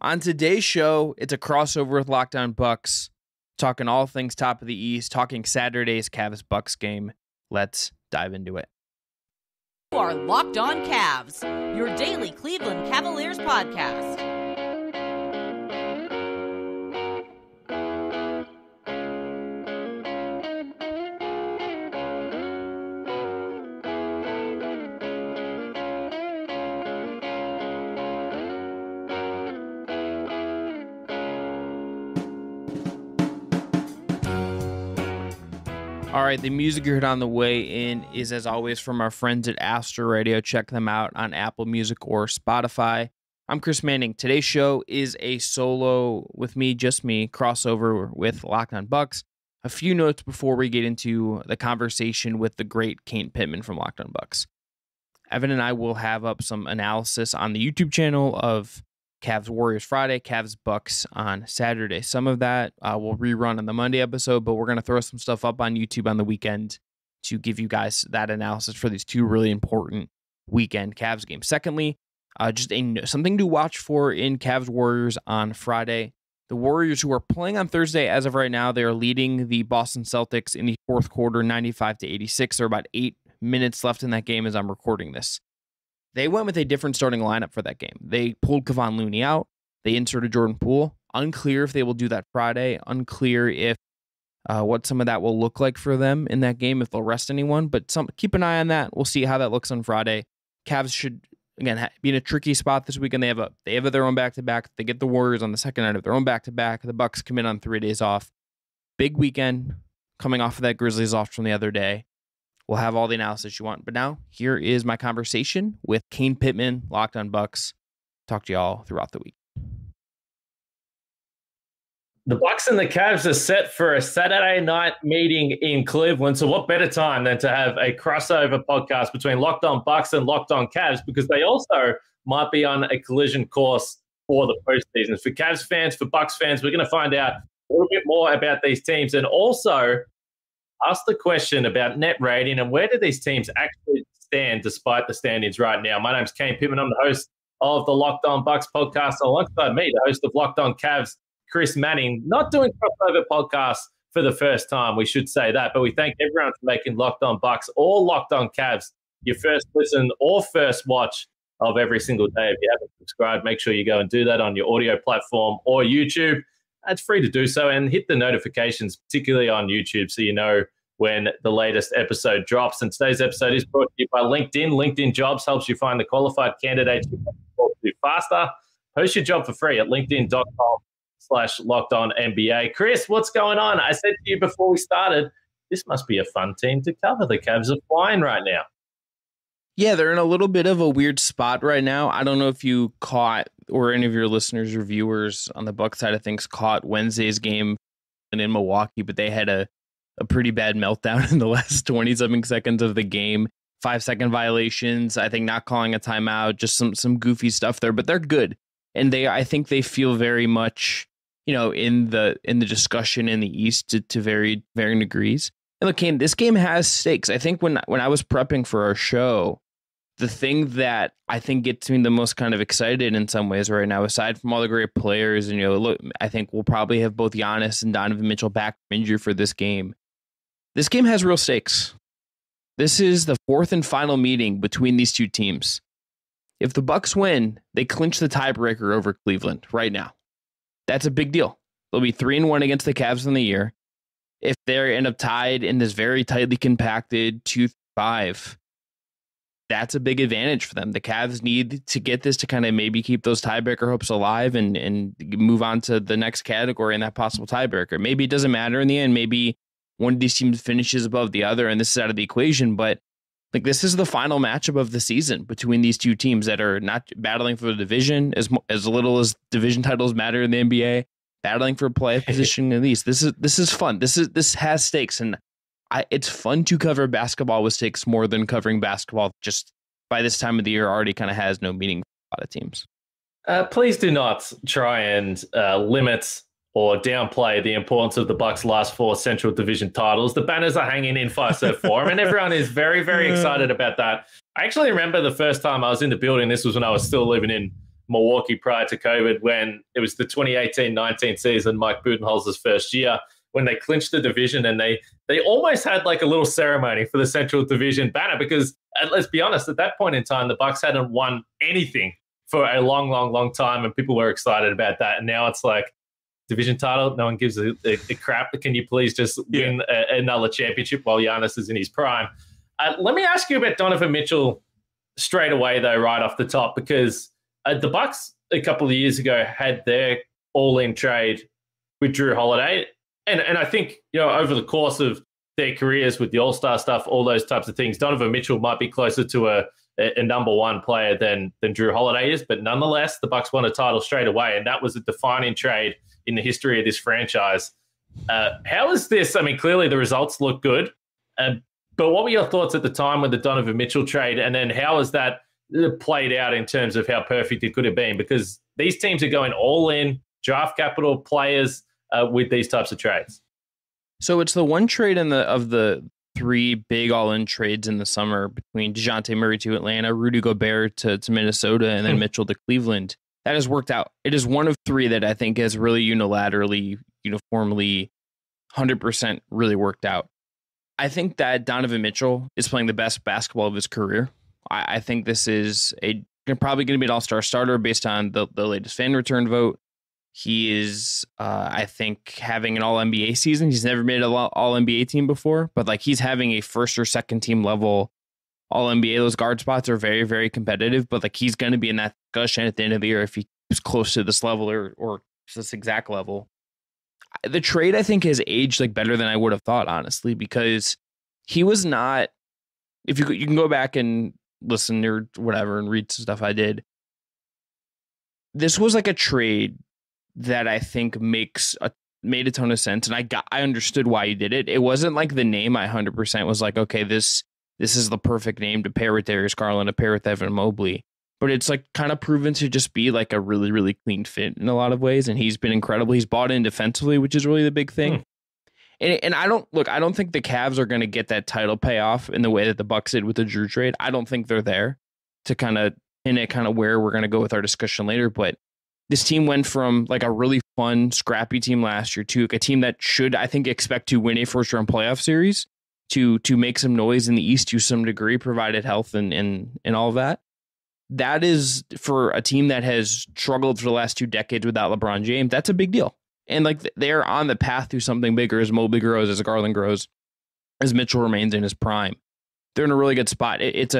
On today's show, it's a crossover with Locked On Bucks, talking all things top of the East, talking Saturday's Cavs-Bucks game. Let's dive into it. You are Locked On Cavs, your daily Cleveland Cavaliers podcast. All right, the music you heard on the way in is, as always, from our friends at Astro Radio. Check them out on Apple Music or Spotify. I'm Chris Manning. Today's show is a solo with me, just me, crossover with Locked On Bucks. A few notes before we get into the conversation with the great Kane Pitman from Locked On Bucks. Evan and I will have up some analysis on the YouTube channel of Cavs Warriors Friday, Cavs Bucks on Saturday. Some of that will rerun on the Monday episode, but we're going to throw some stuff up on YouTube on the weekend to give you guys that analysis for these two really important weekend Cavs games. Secondly, just something to watch for in Cavs Warriors on Friday. The Warriors, who are playing on Thursday as of right now, they are leading the Boston Celtics in the fourth quarter, 95-86. There are about 8 minutes left in that game as I'm recording this. They went with a different starting lineup for that game. They pulled Kevon Looney out. They inserted Jordan Poole. Unclear if they will do that Friday. Unclear if what some of that will look like for them in that game, if they'll rest anyone. But keep an eye on that. We'll see how that looks on Friday. Cavs should, again, be in a tricky spot this weekend. They have their own back-to-back. They get the Warriors on the second night of their own back-to-back. The Bucks come in on 3 days off. Big weekend coming off of that Grizzlies loss from the other day. We'll have all the analysis you want. But now, here is my conversation with Kane Pitman, Locked On Bucks. Talk to y'all throughout the week. The Bucks and the Cavs are set for a Saturday night meeting in Cleveland. So what better time than to have a crossover podcast between Locked On Bucks and Locked On Cavs, because they also might be on a collision course for the postseason. For Cavs fans, for Bucks fans, we're going to find out a little bit more about these teams and also ask the question about net rating and where do these teams actually stand despite the standings right now. My name's Kane Pitman. I'm the host of the Locked On Bucks podcast. Alongside me, the host of Locked On Cavs, Chris Manning. Not doing crossover podcasts for the first time, we should say that, but we thank everyone for making Locked On Bucks or Locked On Cavs your first listen or first watch of every single day. If you haven't subscribed, make sure you go and do that on your audio platform or YouTube. It's free to do so, and hit the notifications, particularly on YouTube, so you know when the latest episode drops. And today's episode is brought to you by LinkedIn. LinkedIn Jobs helps you find the qualified candidates you want to talk to faster. Post your job for free at linkedin.com/LockedOnNBA. Chris, what's going on? I said to you before we started, this must be a fun team to cover. The Cavs are flying right now. Yeah, they're in a little bit of a weird spot right now. I don't know if you caught, or any of your listeners or viewers on the Bucs side of things caught Wednesday's game in Milwaukee, but they had a pretty bad meltdown in the last 20-something seconds of the game. 5-second violations, I think not calling a timeout, just some goofy stuff there, but they're good. And I think they feel very much, in the discussion in the East to varying degrees. And look, Kane, this game has stakes. I think when I was prepping for our show, the thing that I think gets me the most kind of excited in some ways right now, aside from all the great players, and look, I think we'll probably have both Giannis and Donovan Mitchell back from injury for this game. This game has real stakes. This is the fourth and final meeting between these two teams. If the Bucks win, they clinch the tiebreaker over Cleveland right now. That's a big deal. They'll be 3-1 against the Cavs in the year. If they end up tied in this very tightly compacted 2-5, that's a big advantage for them. The Cavs need to get this to kind of maybe keep those tiebreaker hopes alive and move on to the next category in that possible tiebreaker. Maybe it doesn't matter in the end. Maybe one of these teams finishes above the other and this is out of the equation. But like, this is the final matchup of the season between these two teams that are not battling for the division as little as division titles matter in the NBA, battling for a playoff position in the East. This is fun. This has stakes, and it's fun to cover basketball with stakes more than covering basketball just by this time of the year already kind of has no meaning for a lot of teams. Please do not try and limit or downplay the importance of the Bucks' last 4 Central Division titles. The banners are hanging in Fiserv Forum, and everyone is very, very excited about that. I actually remember the first time I was in the building. This was when I was still living in Milwaukee prior to COVID when it was the 2018-19 season, Mike Budenholzer's first year, when they clinched the division, and they almost had like a little ceremony for the Central Division banner because, let's be honest, at that point in time, the Bucks hadn't won anything for a long time, and people were excited about that. And now it's like, division title, no one gives a crap. Can you please just win another championship while Giannis is in his prime? Let me ask you about Donovan Mitchell straight away, though, right off the top, because the Bucks a couple of years ago had their all-in trade with Drew Holiday. And I think, over the course of their careers with the All-Star stuff, all those types of things, Donovan Mitchell might be closer to a number one player than Drew Holiday is. But nonetheless, the Bucks won a title straight away, and that was a defining trade in the history of this franchise. How is this? I mean, clearly the results look good. But what were your thoughts at the time with the Donovan Mitchell trade? And then how has that played out in terms of how perfect it could have been? Because these teams are going all in, draft capital players with these types of trades. So it's the one trade of the three big all-in trades in the summer between DeJounte Murray to Atlanta, Rudy Gobert to Minnesota, and then Mitchell to Cleveland. That has worked out. It is one of three that I think has really unilaterally, uniformly, 100% really worked out. I think that Donovan Mitchell is playing the best basketball of his career. I think this is probably going to be an all-star starter based on the latest fan return vote. He is, I think, having an all-NBA season. He's never made an all-NBA team before, but like he's having a first or second team level all-NBA. Those guard spots are very, very competitive, but like he's going to be in that discussion at the end of the year if he's close to this level or this exact level. The trade, I think, has aged like better than I would have thought, honestly, because he was not, if you can go back and listen or whatever and read stuff I did. This was like a trade that I think made a ton of sense. And I understood why you did it. It wasn't like the name I 100% was like, okay, this is the perfect name to pair with Darius Garland, to pair with Evan Mobley. But it's like kind of proven to just be like a really, really clean fit in a lot of ways. And he's been incredible. He's bought in defensively, which is really the big thing. And I don't think the Cavs are going to get that title payoff in the way that the Bucks did with the Drew trade. I don't think they're there to kind of pin it kind of where we're going to go with our discussion later. But this team went from like a really fun, scrappy team last year to a team that should, I think, expect to win a first round playoff series to make some noise in the East to some degree, provided health and all of that. That is, for a team that has struggled for the last 2 decades without LeBron James, that's a big deal. And like they're on the path to something bigger as Mobley grows, as Garland grows, as Mitchell remains in his prime. They're in a really good spot. It's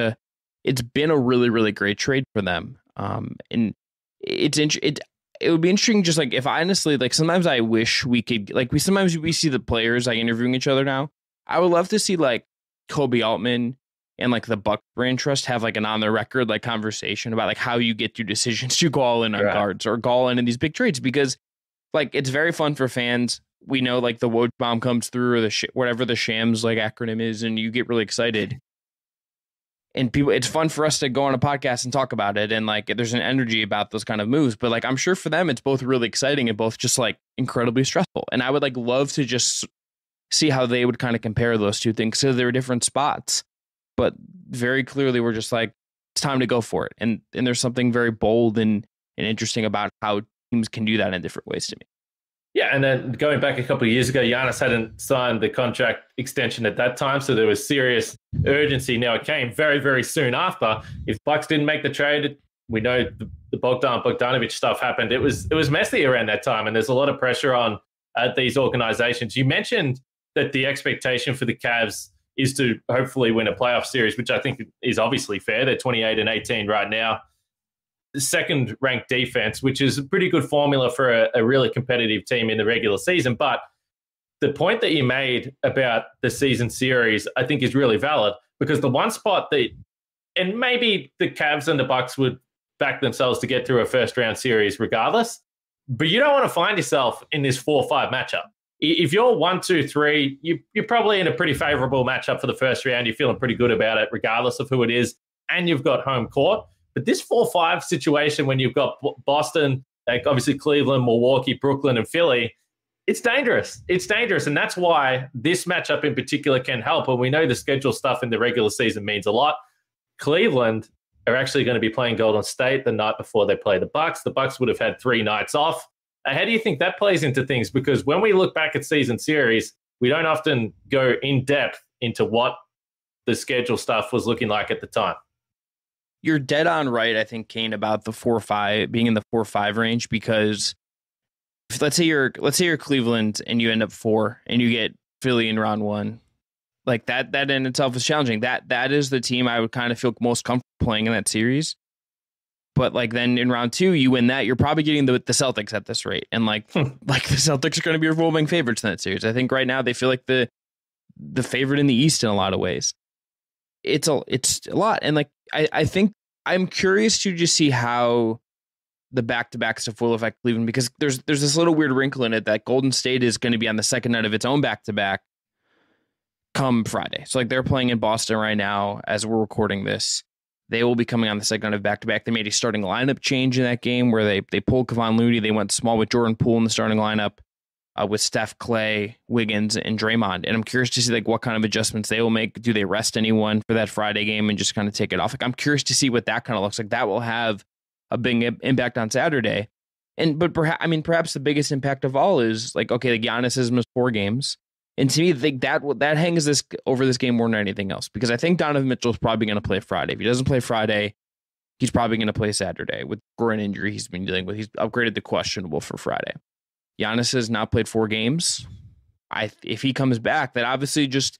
been a really, really great trade for them. And it would be interesting, just like if I honestly, like sometimes I wish we could, like sometimes we see the players like interviewing each other now. I would love to see like Kobe Altman and like the Buck Brand Trust have like an on the record like conversation about like how you get through decisions to go all in on guards or go all in these big trades, because like it's very fun for fans. We know like the Woj bomb comes through or the whatever the Shams like acronym is, and you get really excited. And people, it's fun for us to go on a podcast and talk about it, and like there's an energy about those kind of moves. But like I'm sure for them, it's both really exciting and both just like incredibly stressful. And I would like love to just see how they would kind of compare those two things, because they're different spots. But very clearly, we're just like, it's time to go for it. And there's something very bold and interesting about how teams can do that in different ways to me. Yeah, and then going back a couple of years ago, Giannis hadn't signed the contract extension at that time, so there was serious urgency. Now it came very, very soon after. If Bucks didn't make the trade, we know the Bogdanovich stuff happened. It was messy around that time, and there's a lot of pressure on these organizations. You mentioned that the expectation for the Cavs is to hopefully win a playoff series, which I think is obviously fair. They're 28-18 right now. The second ranked defense, which is a pretty good formula for a really competitive team in the regular season. But the point that you made about the season series, I think is really valid, because the one spot that, and maybe the Cavs and the Bucks would back themselves to get through a first round series regardless, but you don't want to find yourself in this 4-5 matchup. If you're 1, 2, 3, you're probably in a pretty favorable matchup for the first round. You're feeling pretty good about it, regardless of who it is, and you've got home court. But this 4-5 situation, when you've got Boston, like obviously Cleveland, Milwaukee, Brooklyn, and Philly, it's dangerous. It's dangerous, and that's why this matchup in particular can help. And we know the schedule stuff in the regular season means a lot. Cleveland are actually going to be playing Golden State the night before they play the Bucks. The Bucks would have had 3 nights off. How do you think that plays into things? Because when we look back at season series, we don't often go in depth into what the schedule stuff was looking like at the time. You're dead on right, I think, Kane, about the 4-5 being in the 4-5 range, because if, let's say you're Cleveland and you end up 4 and you get Philly in round 1, like that in itself is challenging. That is the team I would kind of feel most comfortable playing in that series. But like then in round 2, you win that, you're probably getting the Celtics at this rate, and like the Celtics are going to be revolving favorites in that series. I think right now they feel like the favorite in the East in a lot of ways. It's a lot, and like I think I'm curious to just see how the back-to-back stuff will affect Cleveland, because there's this little weird wrinkle in it that Golden State is going to be on the second night of its own back-to-back come Friday. So like they're playing in Boston right now as we're recording this. They will be coming on the second night of back-to-back. They made a starting lineup change in that game where they pulled Kevon Looney. They went small with Jordan Poole in the starting lineup with Steph, Clay, Wiggins, and Draymond. And I'm curious to see like what kind of adjustments they will make. Do they rest anyone for that Friday game and just kind of take it off? Like I'm curious to see what that kind of looks like. That will have a big impact on Saturday. But perhaps the biggest impact of all is like, okay, like Giannis has missed 4 games. And to me, I think that hangs this over this game more than anything else, because I think Donovan Mitchell is probably going to play Friday. If he doesn't play Friday, he's probably going to play Saturday with groin injury he's been dealing with. He's upgraded to questionable for Friday. Giannis has not played 4 games. If he comes back, that obviously just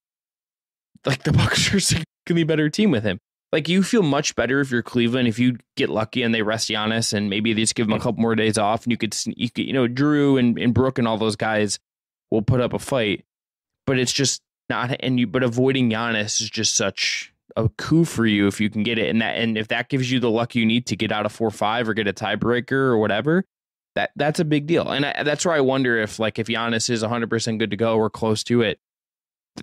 like the Bucks are a significantly better team with him. Like you feel much better if you're Cleveland, if you get lucky and they rest Giannis and maybe they just give him a couple more days off, and you could Drew and Brooke and all those guys will put up a fight. But it's just not, but avoiding Giannis is just such a coup for you if you can get it, and if that gives you the luck you need to get out of 4-5 or get a tiebreaker or whatever, that's a big deal. And that's where I wonder if Giannis is 100% good to go or close to it,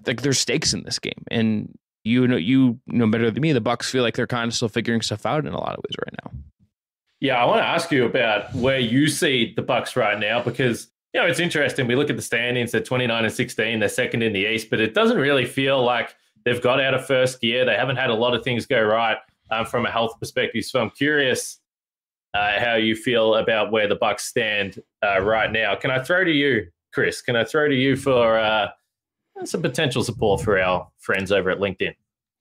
like there's stakes in this game, and you know better than me, the Bucks feel like they're kind of still figuring stuff out in a lot of ways right now. Yeah, I want to ask you about where you see the Bucks right now, because it's interesting. We look at the standings at 29-16. They're second in the East, but it doesn't really feel like they've got out of first gear. They haven't had a lot of things go right from a health perspective. So I'm curious how you feel about where the Bucks stand right now. Can I throw to you, Chris? Can I throw to you for some potential support for our friends over at LinkedIn?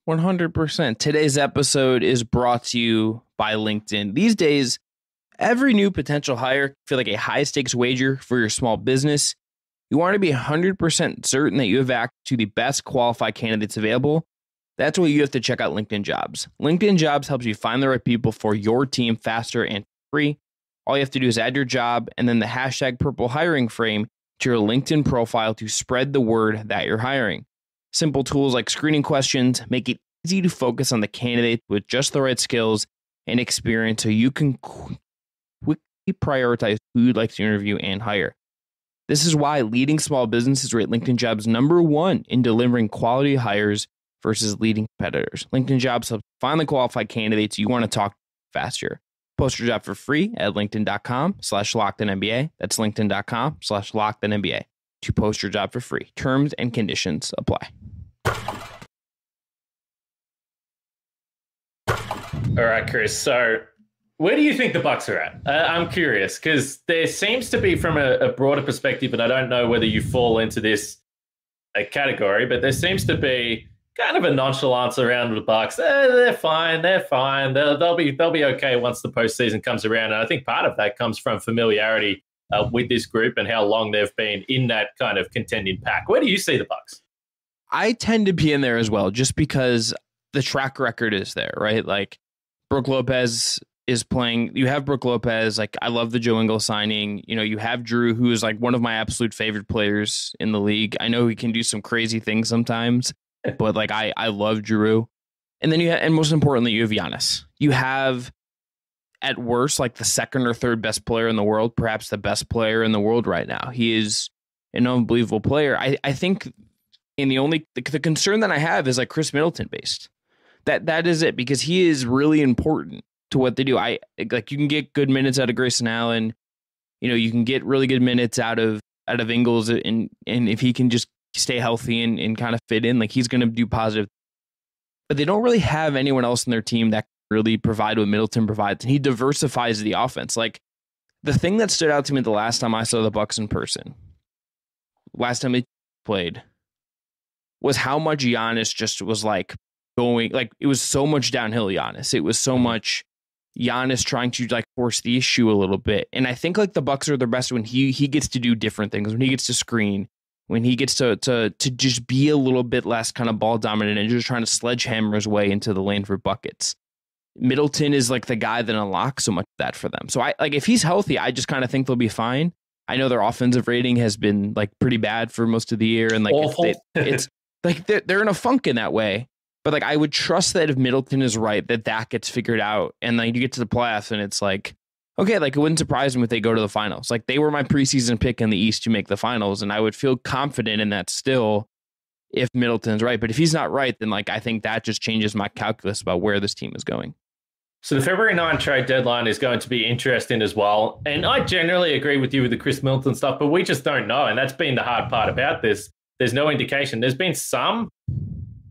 100%. Today's episode is brought to you by LinkedIn. These days, every new potential hire feel like a high-stakes wager for your small business. You want to be 100% certain that you have access to the best qualified candidates available. That's why you have to check out LinkedIn Jobs. LinkedIn Jobs helps you find the right people for your team faster and free. All you have to do is add your job and then the hashtag purple hiring frame to your LinkedIn profile to spread the word that you're hiring. Simple tools like screening questions make it easy to focus on the candidate with just the right skills and experience so you can quickly prioritize who you'd like to interview and hire. This is why leading small businesses rate LinkedIn Jobs #1 in delivering quality hires versus leading competitors. LinkedIn Jobs helps find the qualified candidates you want to talk faster. Post your job for free at linkedin.com/LockedInNBA. That's linkedin.com/LockedInNBA to post your job for free. Terms and conditions apply. All right, Chris. So where do you think the Bucks are at? I'm curious, because there seems to be, from a broader perspective, and I don't know whether you fall into this category, but there seems to be kind of a nonchalance around the Bucks. They're fine. They'll be okay once the postseason comes around. And I think part of that comes from familiarity with this group and how long they've been in that kind of contending pack. Where do you see the Bucks? I tend to be in there as well, just because the track record is there, right? Like Brooke Lopez is playing. You have Brooke Lopez. Like, I love the Joe Ingles signing. You have Drew, who is like one of my absolute favorite players in the league. I know he can do some crazy things sometimes, but like I love Drew. And then and most importantly, you have Giannis. You have, at worst, like the second or third best player in the world, perhaps the best player in the world right now. He is an unbelievable player. I think the concern that I have is like Chris Middleton based. That is it, because he is really important to what they do. You can get good minutes out of Grayson Allen. You can get really good minutes out of Ingles, and if he can just stay healthy and kind of fit in, like he's going to do positive. But they don't really have anyone else in their team that really provide what Middleton provides. And he diversifies the offense. Like, the thing that stood out to me the last time I saw the Bucks in person, last time they played, was how much Giannis just was like going, like, it was so much downhill Giannis. It was so much Giannis trying to like force the issue a little bit. And I think like the Bucks are the best when he gets to do different things, when he gets to screen, when he gets to just be a little bit less kind of ball dominant and just trying to sledgehammer his way into the lane for buckets. Middleton is like the guy that unlocks so much of that for them. So I like, if he's healthy, I just kind of think they'll be fine. I know their offensive rating has been like pretty bad for most of the year, and like it's like they're in a funk in that way. But like, I would trust that if Middleton is right, that gets figured out. And then you get to the playoffs and it's like, okay, like it wouldn't surprise me if they go to the finals. Like, they were my preseason pick in the East to make the finals. And I would feel confident in that still if Middleton's right. But if he's not right, then like, I think that just changes my calculus about where this team is going. So the February 9 trade deadline is going to be interesting as well. And I generally agree with you with the Chris Middleton stuff, but we just don't know. And that's been the hard part about this. There's no indication. There's been some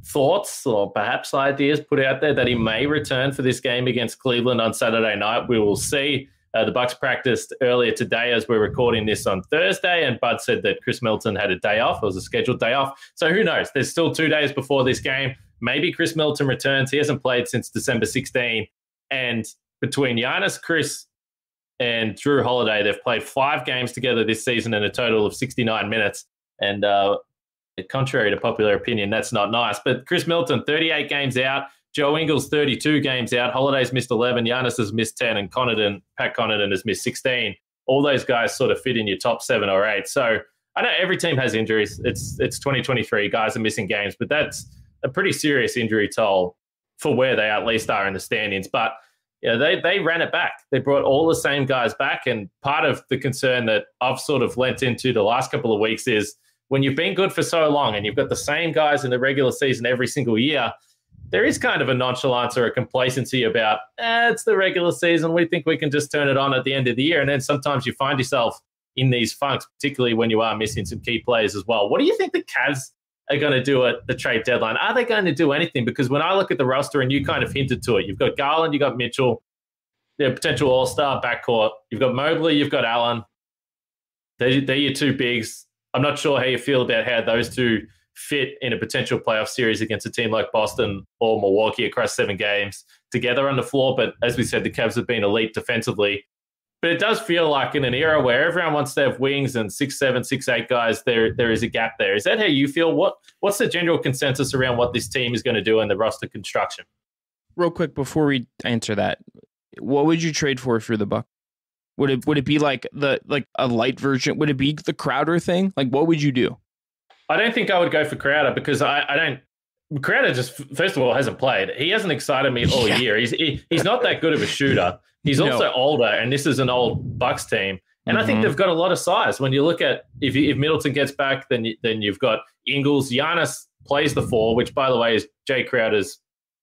thoughts or perhaps ideas put out there that he may return for this game against Cleveland on Saturday night. We will see. The Bucks practiced earlier today as we're recording this on Thursday, and Bud said that Chris Middleton had a day off. It was a scheduled day off. So who knows? There's still 2 days before this game. Maybe Chris Middleton returns. He hasn't played since December 16. And between Giannis, Chris, and Drew Holiday, they've played 5 games together this season in a total of 69 minutes. And contrary to popular opinion, that's not nice. But Chris Middleton, 38 games out. Joe Ingles, 32 games out. Holiday's missed 11. Giannis has missed 10. And Pat Connaughton has missed 16. All those guys sort of fit in your top 7 or 8. So I know every team has injuries. It's 2023. Guys are missing games. But that's a pretty serious injury toll for where they at least are in the standings. But yeah, they ran it back. They brought all the same guys back. And part of the concern that I've sort of lent into the last couple of weeks is when you've been good for so long and you've got the same guys in the regular season every single year, there is kind of a nonchalance or a complacency about, it's the regular season. We think we can just turn it on at the end of the year. And then sometimes you find yourself in these funks, particularly when you are missing some key players as well. What do you think the Cavs are going to do at the trade deadline? Are they going to do anything? Because when I look at the roster, and you kind of hinted to it, you've got Garland, you've got Mitchell, their potential all-star backcourt. You've got Mobley, you've got Allen. They're your 2 bigs. I'm not sure how you feel about how those 2 fit in a potential playoff series against a team like Boston or Milwaukee across 7 games together on the floor. But as we said, the Cavs have been elite defensively. But it does feel like in an era where everyone wants to have wings and 6'7", 6'8" guys, there is a gap there. Is that how you feel? What's the general consensus around what this team is going to do in the roster construction? Real quick, before we answer that, what would you trade for if you're the Bucks? Would it be like a light version? Would it be the Crowder thing? Like, what would you do? I don't think I would go for Crowder because I don't. Crowder just, first of all, hasn't played. He hasn't excited me all year. He's not that good of a shooter. He's also older, and this is an old Bucks team. And I think they've got a lot of size. When you look at if Middleton gets back, then you've got Ingles. Giannis plays the 4, which, by the way, is Jay Crowder's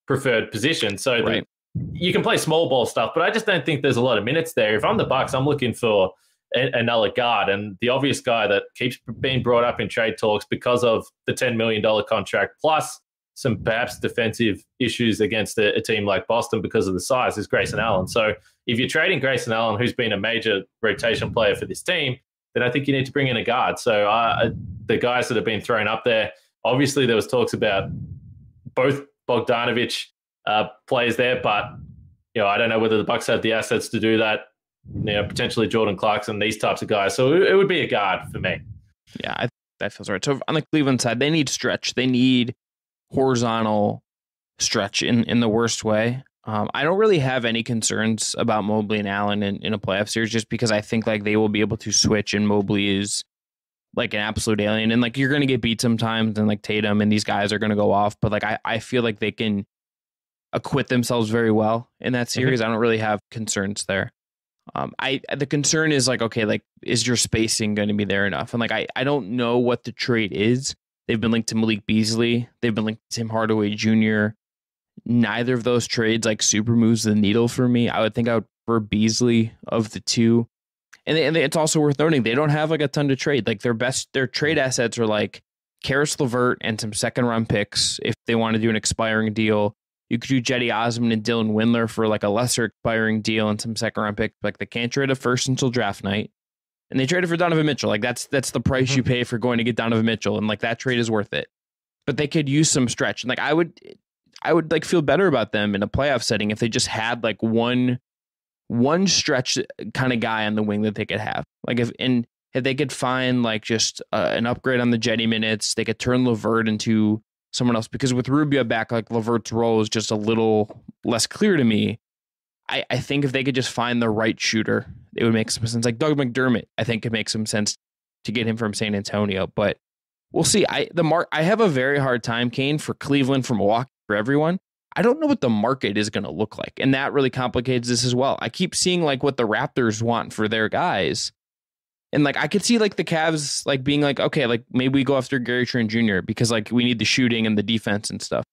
preferred position. So right. You can play small ball stuff, but I just don't think there's a lot of minutes there. If I'm the Bucks, I'm looking for another guard. And the obvious guy that keeps being brought up in trade talks because of the $10 million contract, plus some perhaps defensive issues against a team like Boston because of the size, is Grayson Allen. So if you're trading Grayson Allen, who's been a major rotation player for this team, then I think you need to bring in a guard. So the guys that have been thrown up there, obviously there was talks about both Bogdanovic players there, but I don't know whether the Bucks have the assets to do that. Potentially Jordan Clarkson, these types of guys. So it would be a guard for me. Yeah, that feels right. So on the Cleveland side, they need stretch. They need horizontal stretch in the worst way. I don't really have any concerns about Mobley and Allen in a playoff series, just because I think like they will be able to switch, and Mobley is like an absolute alien. And like you're going to get beat sometimes, and like Tatum and these guys are going to go off. But like I feel like they can acquit themselves very well in that series. I don't really have concerns there. The concern is like, okay, like is your spacing going to be there enough? And like I don't know what the trade is. They've been linked to Malik Beasley. They've been linked to Tim Hardaway Jr. Neither of those trades like super moves the needle for me. I would think I would prefer Beasley of the 2. And it's also worth noting they don't have like a ton to trade. Like their trade assets are like Karis LeVert and some 2nd-round picks if they want to do an expiring deal. You could do Jetty Osmond and Dylan Windler for like a lesser expiring deal and some second round picks. Like they can't trade a first until draft night. And they traded for Donovan Mitchell. Like that's the price you pay for going to get Donovan Mitchell. And like that trade is worth it. But they could use some stretch. And like I would like feel better about them in a playoff setting if they just had like one stretch kind of guy on the wing that they could have. Like if they could find like just an upgrade on the Jetty minutes, they could turn LeVert into someone else. Because with Rubio back, like LeVert's role is just a little less clear to me. I think if they could just find the right shooter, it would make some sense. Like Doug McDermott, I think could make some sense to get him from San Antonio. But we'll see. I have a very hard time, Kane, for Cleveland, for Milwaukee, for everyone. I don't know what the market is going to look like. And that really complicates this as well. I keep seeing like what the Raptors want for their guys. And like I could see like the Cavs like being like, okay, like maybe we go after Gary Trent Jr. because like we need the shooting and the defense and stuff.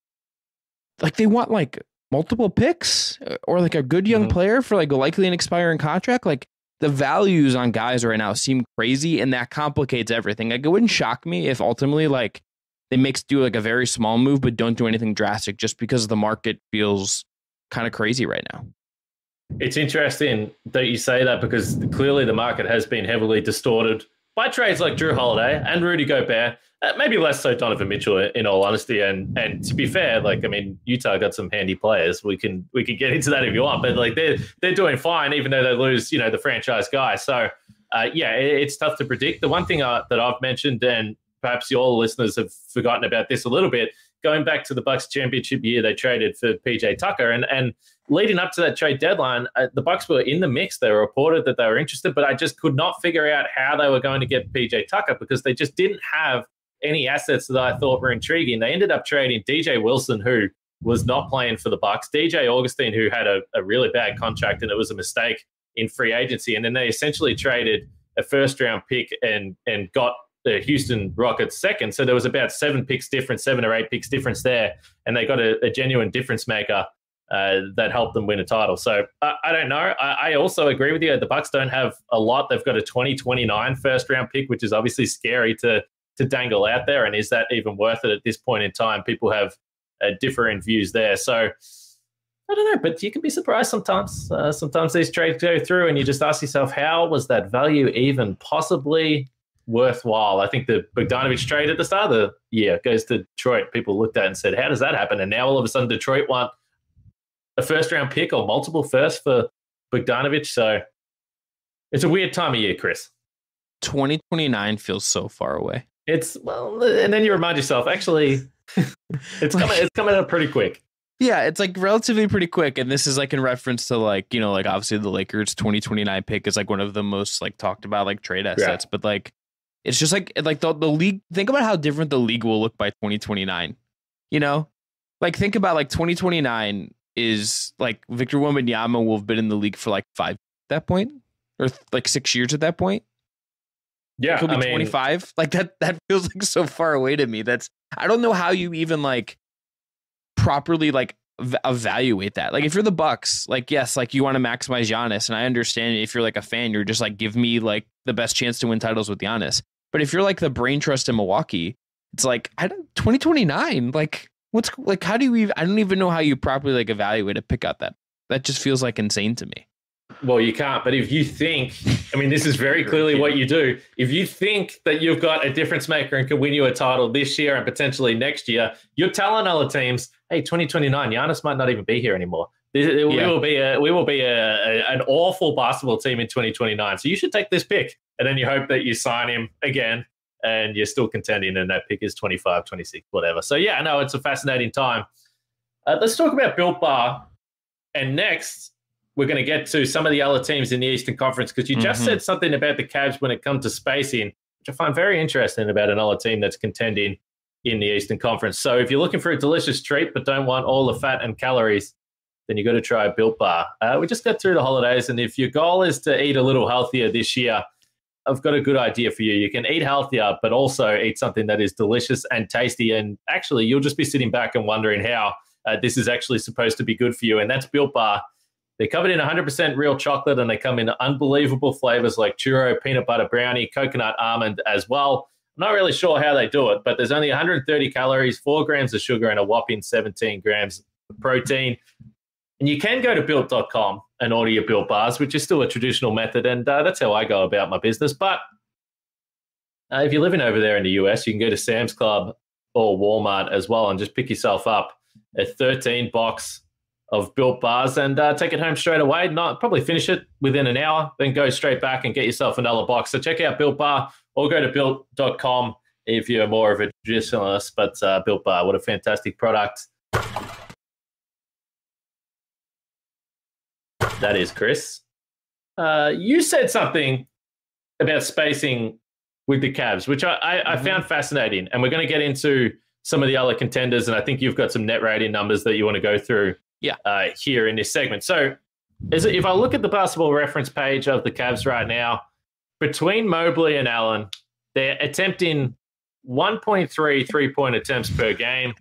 Like they want like multiple picks or like a good young player for like a likely an expiring contract. Like the values on guys right now seem crazy, and that complicates everything. Like it wouldn't shock me if ultimately like they do like a very small move, but don't do anything drastic just because the market feels kind of crazy right now. It's interesting that you say that because clearly the market has been heavily distorted by trades like Drew Holiday and Rudy Gobert. Maybe less so Donovan Mitchell, in all honesty. And to be fair, like I mean, Utah got some handy players. We can get into that if you want, but like they're doing fine, even though they lose, the franchise guy. So it's tough to predict. The one thing that I've mentioned, and perhaps your listeners have forgotten about this a little bit, going back to the Bucks championship year, they traded for PJ Tucker, and leading up to that trade deadline, the Bucks were in the mix. They were reported that they were interested, but I just could not figure out how they were going to get PJ Tucker because they just didn't have any assets that I thought were intriguing. They ended up trading DJ Wilson, who was not playing for the Bucks, DJ Augustine, who had a really bad contract, and it was a mistake in free agency. And then they essentially traded a first-round pick and got the Houston Rockets second. So there was about 7 or 8 picks difference there, and they got a genuine difference maker that helped them win a title. So I don't know. I also agree with you. The Bucks don't have a lot. They've got a 2029 first-round pick, which is obviously scary to dangle out there. And is that even worth it at this point in time? People have different views there. So I don't know, but you can be surprised sometimes. Sometimes these trades go through and you just ask yourself, how was that value even possibly worthwhile? I think the Bogdanovic trade at the start of the year goes to Detroit. People looked at it and said, how does that happen? And now all of a sudden Detroit want a first-round pick or multiple firsts for Bogdanovic. So it's a weird time of year, Chris. 2029 feels so far away. And then you remind yourself, actually, it's coming up pretty quick. Yeah, it's like relatively pretty quick. And this is like in reference to like, like obviously the Lakers 2029 pick is like one of the most like talked about like trade assets. Yeah. But like, it's just like the league, think about how different the league will look by 2029, like think about like 2029 is like Victor Wembanyama will have been in the league for like 5 at that point or like 6 years at that point. Yeah, he'll be 25. Like that feels like so far away to me. I don't know how you even like properly like evaluate that. Like if you're the Bucks, like yes, like you want to maximize Giannis, and I understand if you're like a fan, you're just like give me like the best chance to win titles with Giannis. But if you're like the brain trust in Milwaukee, it's like 2029. Like what's like how do you even? I don't even know how you properly like evaluate a pick out that. That just feels like insane to me. Well, you can't. But if you think, this is very clearly what you do. If you think that you've got a difference maker and can win you a title this year and potentially next year, you're telling other teams, hey, 2029, Giannis might not even be here anymore. We will be an awful basketball team in 2029. So you should take this pick. And then you hope that you sign him again and you're still contending and that pick is 25, 26, whatever. So yeah, I know it's a fascinating time. Let's talk about Built Bar. And next, we're going to get to some of the other teams in the Eastern Conference because you just said something about the Cavs when it comes to spacing, which I find very interesting about another team that's contending in the Eastern Conference. So if you're looking for a delicious treat but don't want all the fat and calories, then you got to try a Built Bar. We just got through the holidays, and if your goal is to eat a little healthier this year, I've got a good idea for you. You can eat healthier, but also eat something that is delicious and tasty. And actually, you'll just be sitting back and wondering how this is actually supposed to be good for you. And that's Built Bar. They're covered in 100% real chocolate, and they come in unbelievable flavors like churro, peanut butter brownie, coconut almond as well. I'm not really sure how they do it, but there's only 130 calories, 4 grams of sugar, and a whopping 17 grams protein. And you can go to built.com and order your Built Bars, which is still a traditional method. And that's how I go about my business. But if you're living over there in the US, you can go to Sam's Club or Walmart as well and just pick yourself up a 13-box of Built Bars and take it home straight away. Probably finish it within an hour, then go straight back and get yourself another box. So check out Built Bar or go to built.com if you're more of a traditionalist. But Built Bar, what a fantastic product. That is, Chris. You said something about spacing with the Cavs, which I found fascinating. And we're going to get into some of the other contenders. And I think you've got some net rating numbers that you want to go through here in this segment. So if I look at the basketball reference page of the Cavs right now, between Mobley and Allen, they're attempting 1.3 three-point attempts per game.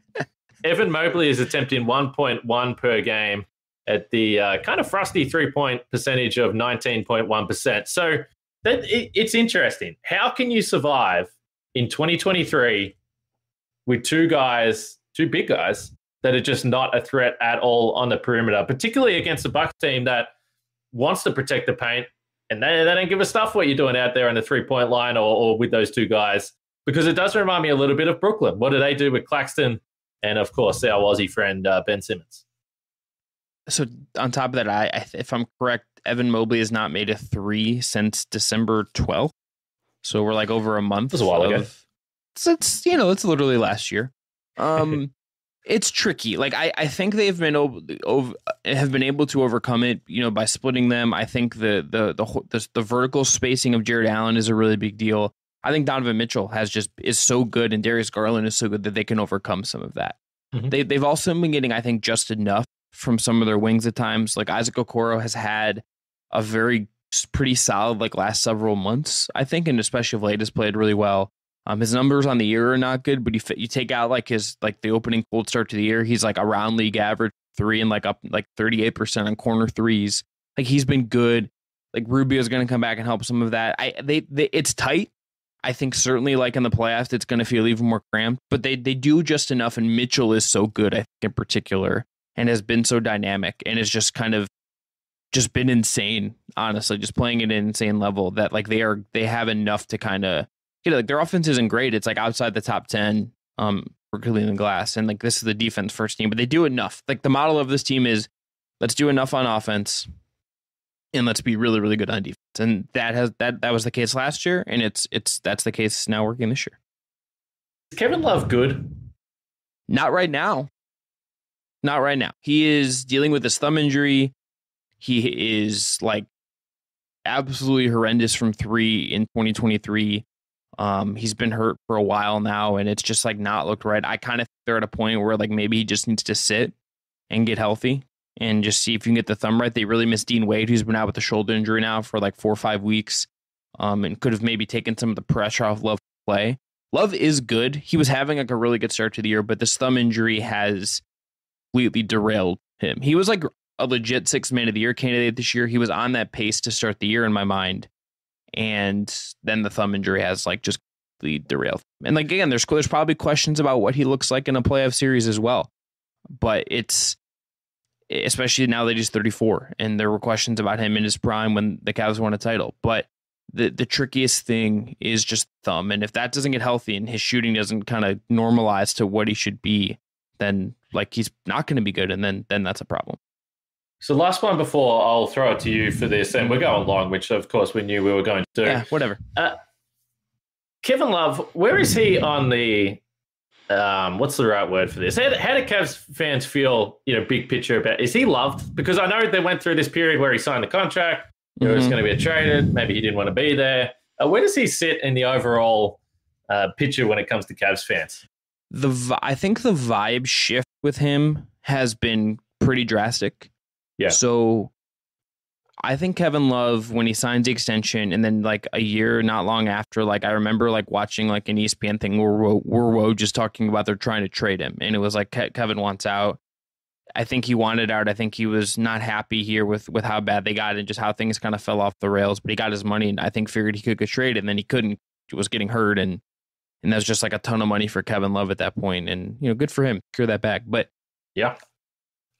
Evan Mobley is attempting 1.1 per game at the kind of frosty three-point percentage of 19.1%. So it's interesting. How can you survive in 2023 with two big guys that are just not a threat at all on the perimeter, particularly against a Bucks team that wants to protect the paint, and they don't give a stuff what you're doing out there on the three-point line or with those two guys, because it does remind me a little bit of Brooklyn. What do they do with Claxton and, of course, our Aussie friend Ben Simmons? So on top of that, if I'm correct, Evan Mobley has not made a three since December 12th. So we're like over a month. That was a while ago. It's literally last year. It's tricky. Like I think they've been able to overcome it, by splitting them. I think the vertical spacing of Jared Allen is a really big deal. I think Donovan Mitchell is so good, and Darius Garland is so good that they can overcome some of that. Mm-hmm. They've also been getting, I think, just enough from some of their wings at times. Like Isaac Okoro has had a pretty solid last several months, I think, and especially of late has played really well. His numbers on the year are not good, but you take out the opening cold start to the year, he's around league average three and up 38% on corner threes. He's been good. Rubio's going to come back and help some of that. It's tight. I think certainly in the playoffs, it's going to feel even more cramped, but they do just enough. And Mitchell is so good, I think, in particular, and has been so dynamic and has just kind of just been insane, honestly, just playing at an insane level that they have enough to kind of, their offense isn't great. It's outside the top 10 for Cleveland Glass. And this is the defense first team, but they do enough. The model of this team is let's do enough on offense and let's be really, really good on defense. And that was the case last year. And that's the case now working this year. Is Kevin Love good? Not right now. Not right now. He is dealing with his thumb injury. He is absolutely horrendous from three in 2023. He's been hurt for a while now, and it's just not looked right. I kind of think they're at a point where maybe he just needs to sit and get healthy and just see if you can get the thumb right. They really miss Dean Wade, who's been out with a shoulder injury now for 4 or 5 weeks, and could have maybe taken some of the pressure off Love to play. Love is good. He was having a really good start to the year, but this thumb injury has completely derailed him. He was a legit 6th man of the year candidate this year. He was on that pace to start the year in my mind. And then the thumb injury has just completely derailed. And again, there's probably questions about what he looks like in a playoff series as well. But it's, especially now that he's 34, and there were questions about him in his prime when the Cavs won a title. But the trickiest thing is just thumb. And if that doesn't get healthy and his shooting doesn't kind of normalize to what he should be, then he's not going to be good. And then that's a problem. So last one before I'll throw it to you for this, and we're going long, which of course we knew we were going to do. Yeah, whatever. Kevin Love, where is he on the, what's the right word for this? How do Cavs fans feel, big picture about, is he loved? Because I know they went through this period where he signed the contract, he was going to be traded, maybe he didn't want to be there. Where does he sit in the overall picture when it comes to Cavs fans? I think the vibe shift with him has been pretty drastic. Yeah. So I think Kevin Love, when he signs the extension and then a year not long after, I remember watching an ESPN thing where Woj just talking about they're trying to trade him. And it was Kevin wants out. I think he wanted out. I think he was not happy here with how bad they got and just how things kind of fell off the rails. But he got his money and I think figured he could get traded, and then he couldn't. He was getting hurt, and that was just a ton of money for Kevin Love at that point. And, good for him. Secure that back. But yeah.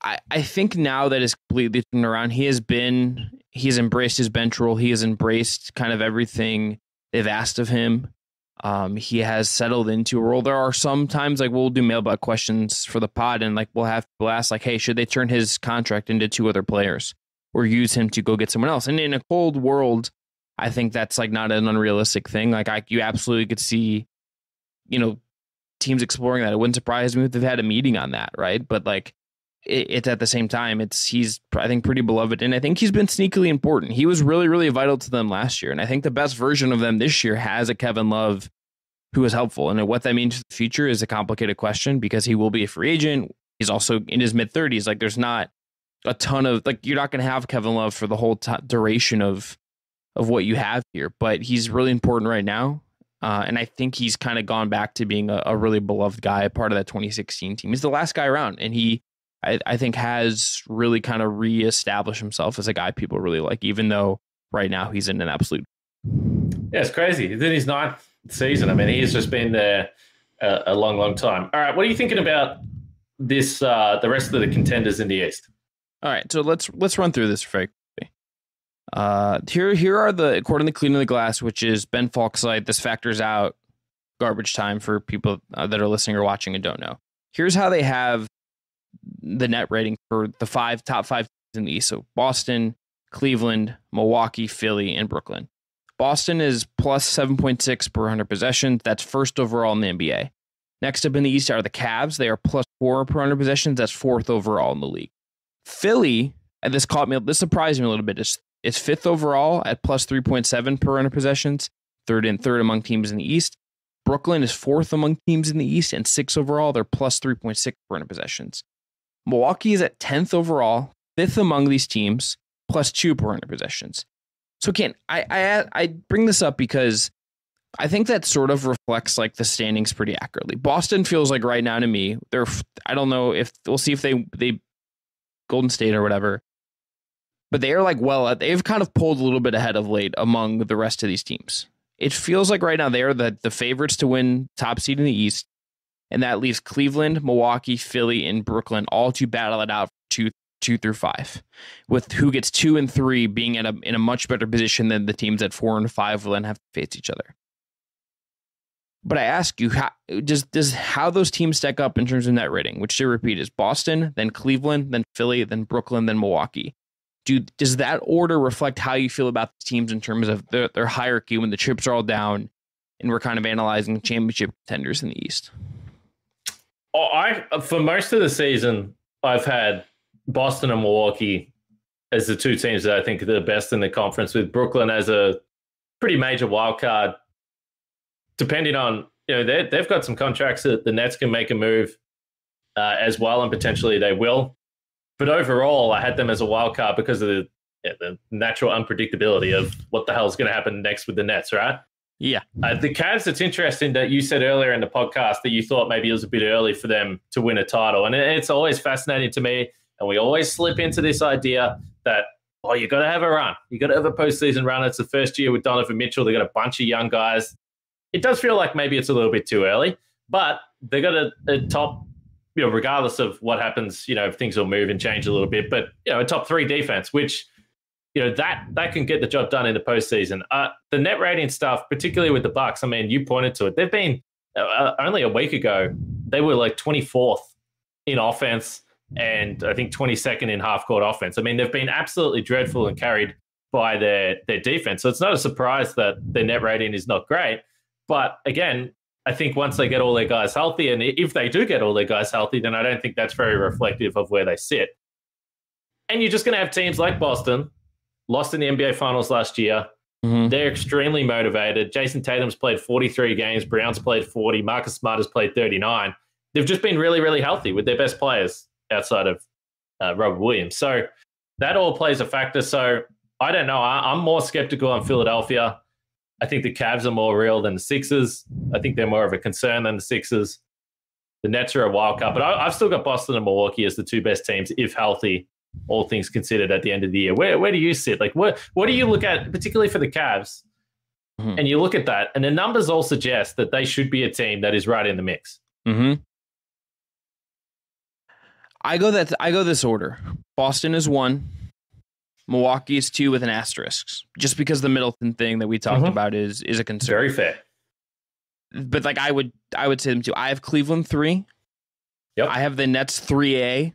I think now that it's completely turned around, he's embraced his bench role. He has embraced kind of everything they've asked of him. He has settled into a role. There are some times like we'll do mailbag questions for the pod, and like we'll have people ask like, hey, should they turn his contract into 2 other players or use him to go get someone else? And in a cold world, I think that's like not an unrealistic thing. Like you absolutely could see, teams exploring that. It wouldn't surprise me if they've had a meeting on that, right? But like it's at the same time, he's I think pretty beloved, and I think he's been sneakily important. He was really, really vital to them last year, and I think the best version of them this year has a Kevin Love who is helpful. And what that means for the future is a complicated question because he will be a free agent. He's also in his mid-30s. Like there's not a ton of like you're not going to have Kevin Love for the whole duration of what you have here, but he's really important right now. And I think he's kind of gone back to being a really beloved guy, part of that 2016 team. He's the last guy around, and I think has really kind of reestablished himself as a guy people really like, even though right now he's in an absolute. Yeah, it's crazy. Then his 9th season. I mean, he's just been there a long, long time. All right, what are you thinking about this? The rest of the contenders in the East. All right, so let's run through this very quickly. Here are according to Cleaning the Glass, which is Ben Falk's site. This factors out garbage time for people that are listening or watching and don't know. Here's how they have the net rating for the top five teams in the East. So Boston, Cleveland, Milwaukee, Philly, and Brooklyn. Boston is plus 7.6 per 100 possessions. That's first overall in the NBA. Next up in the East are the Cavs. They are plus 4 per 100 possessions. That's 4th overall in the league. Philly, and this surprised me a little bit, is 5th overall at plus 3.7 per 100 possessions. Third among teams in the East. Brooklyn is 4th among teams in the East and 6th overall. They're plus 3.6 per 100 possessions. Milwaukee is at 10th overall, 5th among these teams, plus 2 per 100 possessions. So Ken, I bring this up because I think that sort of reflects like the standings pretty accurately. Boston feels like right now to me, I don't know if we'll see if they Golden State or whatever, but they are like they've kind of pulled a little bit ahead of late among the rest of these teams. It feels like right now they are the favorites to win top seed in the East, and that leaves Cleveland, Milwaukee, Philly, and Brooklyn all to battle it out for 2 through 5, with who gets 2 and 3 being in a much better position than the teams at 4 and 5 will then have to face each other. But I ask you, how those teams stack up in terms of net rating, which to repeat is Boston, then Cleveland, then Philly, then Brooklyn, then Milwaukee. Does that order reflect how you feel about the teams in terms of their hierarchy when the chips are all down and we're kind of analyzing championship contenders in the East? For most of the season, I've had Boston and Milwaukee as the 2 teams that I think are the best in the conference, with Brooklyn as a pretty major wild card. Depending on, they've got some contracts that the Nets can make a move as well, and potentially they will. But overall, I had them as a wild card because of the natural unpredictability of what the hell is going to happen next with the Nets, right? Yeah. The Cavs, it's interesting that you said earlier in the podcast that you thought maybe it was a bit early for them to win a title. And it's always fascinating to me. And we always slip into this idea that, you got to have a run. You got to have a postseason run. It's the first year with Donovan Mitchell. They got a bunch of young guys. It does feel like maybe it's a little bit too early, but they got a top, regardless of what happens, things will move and change a little bit, but, a top 3 defense, which, that can get the job done in the postseason. The net rating stuff, particularly with the Bucks, I mean, you pointed to it. They've been only a week ago, they were like 24th in offense and I think 22nd in half-court offense. I mean, they've been absolutely dreadful and carried by their defense. So it's not a surprise that their net rating is not great. But again, I think once they get all their guys healthy, and if they do get all their guys healthy, then I don't think that's very reflective of where they sit. And you're just going to have teams like Boston, lost in the NBA Finals last year. Mm-hmm. They're extremely motivated. Jason Tatum's played 43 games. Brown's played 40. Marcus Smart has played 39. They've just been really, really healthy with their best players outside of Robert Williams. So that all plays a factor. So I don't know. I'm more skeptical on Philadelphia. I think the Cavs are more real than the Sixers. I think they're more of a concern than the Sixers. The Nets are a wild card, but I've still got Boston and Milwaukee as the 2 best teams, if healthy, all things considered, at the end of the year. Where do you sit? Like, what do you look at, particularly for the Cavs? Mm-hmm. And you look at that, and the numbers all suggest that they should be a team that is right in the mix. Mm-hmm. I go this order. Boston is 1. Milwaukee is 2 with an asterisk, just because the Middleton thing that we talked about is a concern. Very fair. But like I would say them too. I have Cleveland 3. Yep. I have the Nets 3A,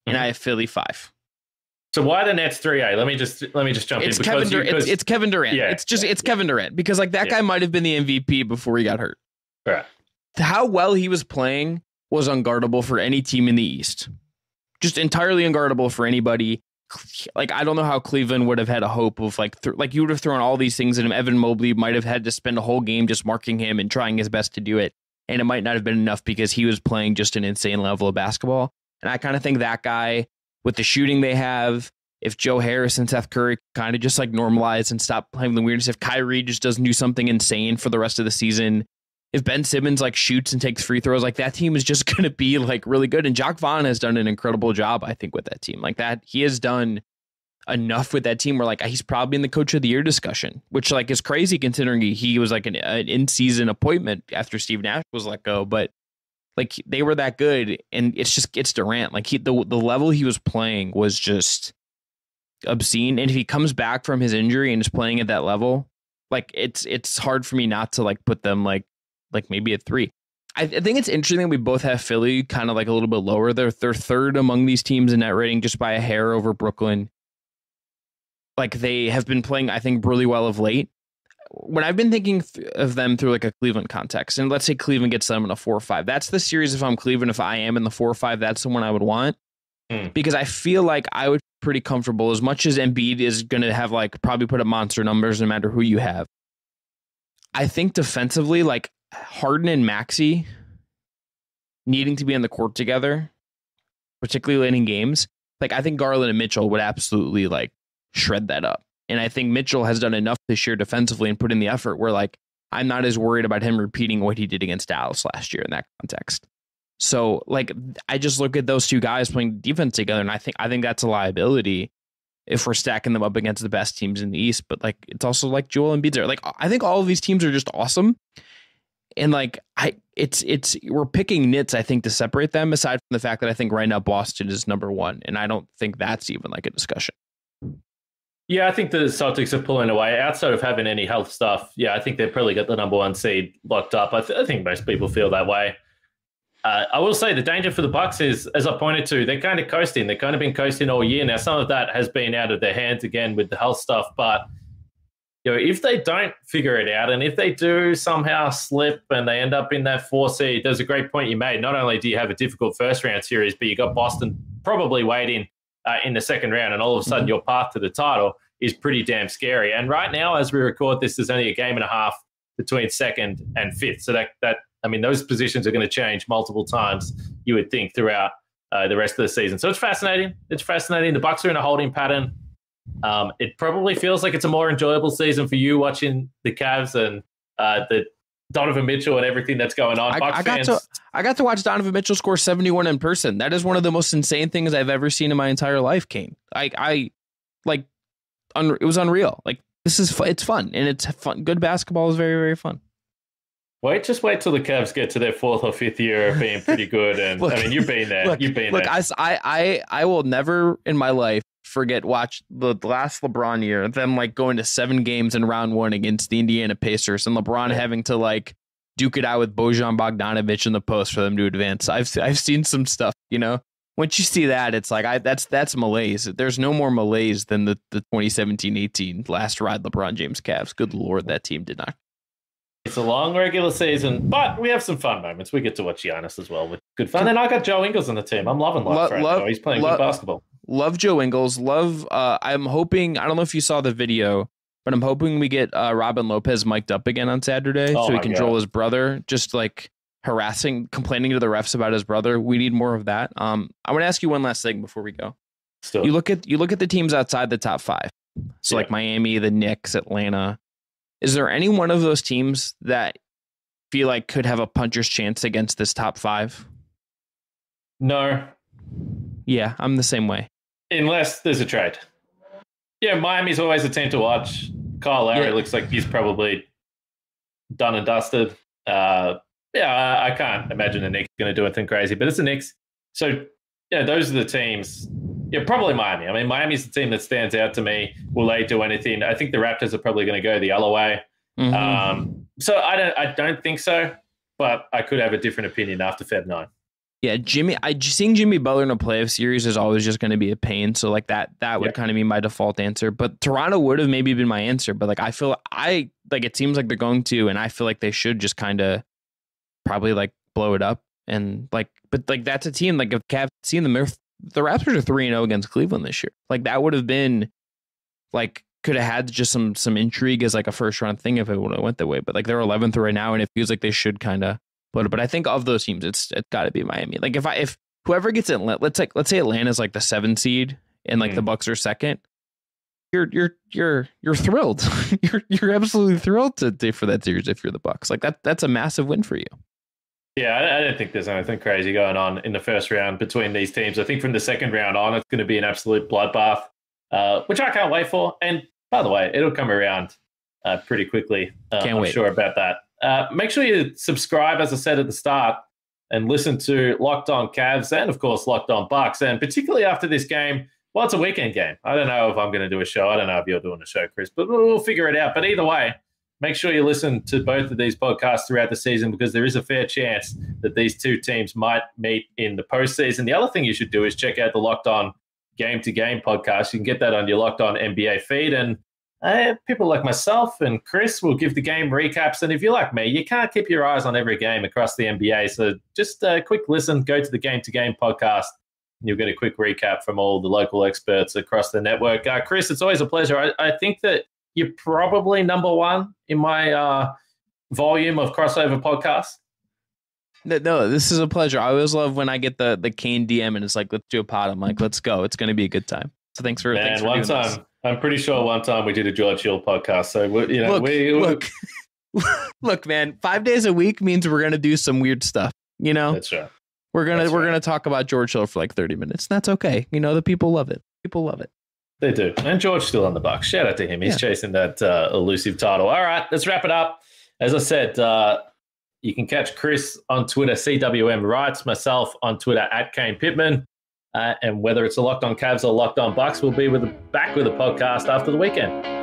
and I have Philly 5. So why the Nets 3A? Let me just jump in. It's Kevin Durant. Yeah, it's Kevin Durant, because like that guy might have been the MVP before he got hurt. Right. How well he was playing was unguardable for any team in the East. Just entirely unguardable for anybody. Like, I don't know how Cleveland would have had a hope of like you would have thrown all these things at him. Evan Mobley might have had to spend a whole game just marking him and trying his best to do it. And it might not have been enough because he was playing just an insane level of basketball. And I kind of think that guy, with the shooting they have, if Joe Harris and Seth Curry kind of just like normalize and stop playing the weirdness, if Kyrie just doesn't do something insane for the rest of the season, if Ben Simmons like shoots and takes free throws, like that team is just going to be like really good. And Jacque Vaughn has done an incredible job, I think, with that team. Like that, he has done enough with that team where like he's probably in the coach of the year discussion, which like is crazy considering he was like an in-season appointment after Steve Nash was let go. But like they were that good, and it's Durant. Like the level he was playing was just obscene. And if he comes back from his injury and is playing at that level, like it's hard for me not to like put them like maybe at 3. I think it's interesting that we both have Philly kind of like a little bit lower. They're third among these teams in net rating, just by a hair over Brooklyn. Like they have been playing, I think, really well of late. When I've been thinking of them through like a Cleveland context, and let's say Cleveland gets them in a 4 or 5, that's the series. If I'm Cleveland, if I am in the 4 or 5, that's the one I would want, because I feel like I would be pretty comfortable, as much as Embiid is going to have like probably put up monster numbers no matter who you have. I think defensively, like Harden and Maxey needing to be on the court together, particularly late in games, like I think Garland and Mitchell would absolutely like shred that up. And I think Mitchell has done enough this year defensively and put in the effort where like I'm not as worried about him repeating what he did against Dallas last year in that context. So like I just look at those two guys playing defense together, and I think that's a liability if we're stacking them up against the best teams in the East. But like it's also like Joel Embiid's there. Like I think all of these teams are just awesome. And like we're picking nits, I think, to separate them, aside from the fact that I think right now Boston is number 1, and I don't think that's even like a discussion. Yeah, I think the Celtics are pulling away outside of having any health stuff. Yeah, I think they've probably got the number 1 seed locked up. I think most people feel that way. I will say the danger for the Bucks is, as I pointed to, they're kind of coasting. They've kind of been coasting all year. Now, some of that has been out of their hands again with the health stuff, but if they don't figure it out, and if they do somehow slip and they end up in that 4 seed, there's a great point you made. Not only do you have a difficult first round series, but you got Boston probably waiting in the second round, and all of a sudden your path to the title is pretty damn scary. And right now, as we record this, there's only a game and a half between 2nd and 5th. So that I mean, those positions are going to change multiple times, you would think, throughout the rest of the season. So it's fascinating. The Bucks are in a holding pattern. It probably feels like it's a more enjoyable season for you watching the Cavs and the Donovan Mitchell and everything that's going on. I got to watch Donovan Mitchell score 71 in person. That is one of the most insane things I've ever seen in my entire life, Kane. It was unreal. Like it's fun, and it's fun. Good basketball is very, very fun. Just wait till the Cavs get to their 4th or 5th year of being pretty good. And look, I mean, you've been there. I will never in my life watch the last LeBron year, them like going to 7 games in round 1 against the Indiana Pacers, and LeBron having to like duke it out with Bojan Bogdanovic in the post for them to advance. I've seen some stuff, Once you see that, it's like that's malaise. There's no more malaise than the 2017-18 last ride LeBron James Cavs. Good Lord, that team did not. It's a long regular season, but we have some fun moments. We get to watch Giannis as well with good fun. And I got Joe Ingles on the team. I'm loving life right now. He's playing good basketball. Love Joe Ingles. I'm hoping, I don't know if you saw the video, but I'm hoping we get Robin Lopez mic'd up again on Saturday so he can troll his brother, just like complaining to the refs about his brother. We need more of that. I want to ask you one last thing before we go. You look at the teams outside the top 5. So like Miami, the Knicks, Atlanta. Is there any one of those teams that feel like could have a puncher's chance against this top 5? No. Yeah, I'm the same way. Unless there's a trade. Yeah, Miami's always a team to watch. Kyle Lowry looks like he's probably done and dusted. I can't imagine the Knicks are going to do anything crazy, but it's the Knicks. So, those are the teams. Yeah, probably Miami. I mean, Miami's the team that stands out to me. Will they do anything? I think the Raptors are probably going to go the other way. So I don't think so, but I could have a different opinion after Feb 9. Yeah, seeing Jimmy Butler in a playoff series is always just going to be a pain. So like that would kind of be my default answer. But Toronto would have maybe been my answer. But like it seems like they're going to, and I feel like they should just kind of probably like blow it up and like. But like that's a team like if Cavs seen them, the Raptors are 3-0 against Cleveland this year. Like that would have been like could have had just some intrigue as like a first round thing if it would have went that way. But like they're 11th right now, and it feels like they should kind of. But I think of those teams, it's got to be Miami. Like if whoever gets it, let's say Atlanta's like the 7 seed and like the Bucks are second, you're thrilled. you're absolutely thrilled for that series if you're the Bucks. Like that's a massive win for you. Yeah, I don't think there's anything crazy going on in the first round between these teams. I think from the second round on, it's going to be an absolute bloodbath, which I can't wait for. And by the way, it'll come around pretty quickly. Can't wait. I'm sure about that. Make sure you subscribe, as I said at the start, and listen to Locked On Cavs and, of course, Locked On Bucks. And particularly after this game, well, it's a weekend game. I don't know if I'm going to do a show. I don't know if you're doing a show, Chris, but we'll figure it out. But either way, make sure you listen to both of these podcasts throughout the season because there is a fair chance that these two teams might meet in the postseason. The other thing you should do is check out the Locked On Game to Game podcast. You can get that on your Locked On NBA feed. And people like myself and Chris will give the game recaps. And if you're like me, you can't keep your eyes on every game across the NBA. So just a quick listen, go to the Game to Game podcast, and you'll get a quick recap from all the local experts across the network. Chris, it's always a pleasure. I think that you're probably number one in my volume of crossover podcasts. No, this is a pleasure. I always love when I get the Kane DM and it's like, let's do a pod. I'm like, let's go. It's going to be a good time. So thanks for doing this. I'm pretty sure one time we did a George Hill podcast. So, look, man, 5 days a week means we're going to do some weird stuff. You know, that's right. We're going to talk about George Hill for like 30 minutes. That's okay. You know, the people love it. People love it. They do. And George still on the Bucks. Shout out to him. He's chasing that elusive title. All right, let's wrap it up. As I said, you can catch Chris on Twitter, CWM Writes, myself on Twitter at Kane Pitman. And whether it's a Locked On Cavs or Locked On Bucks, we'll be back with a podcast after the weekend.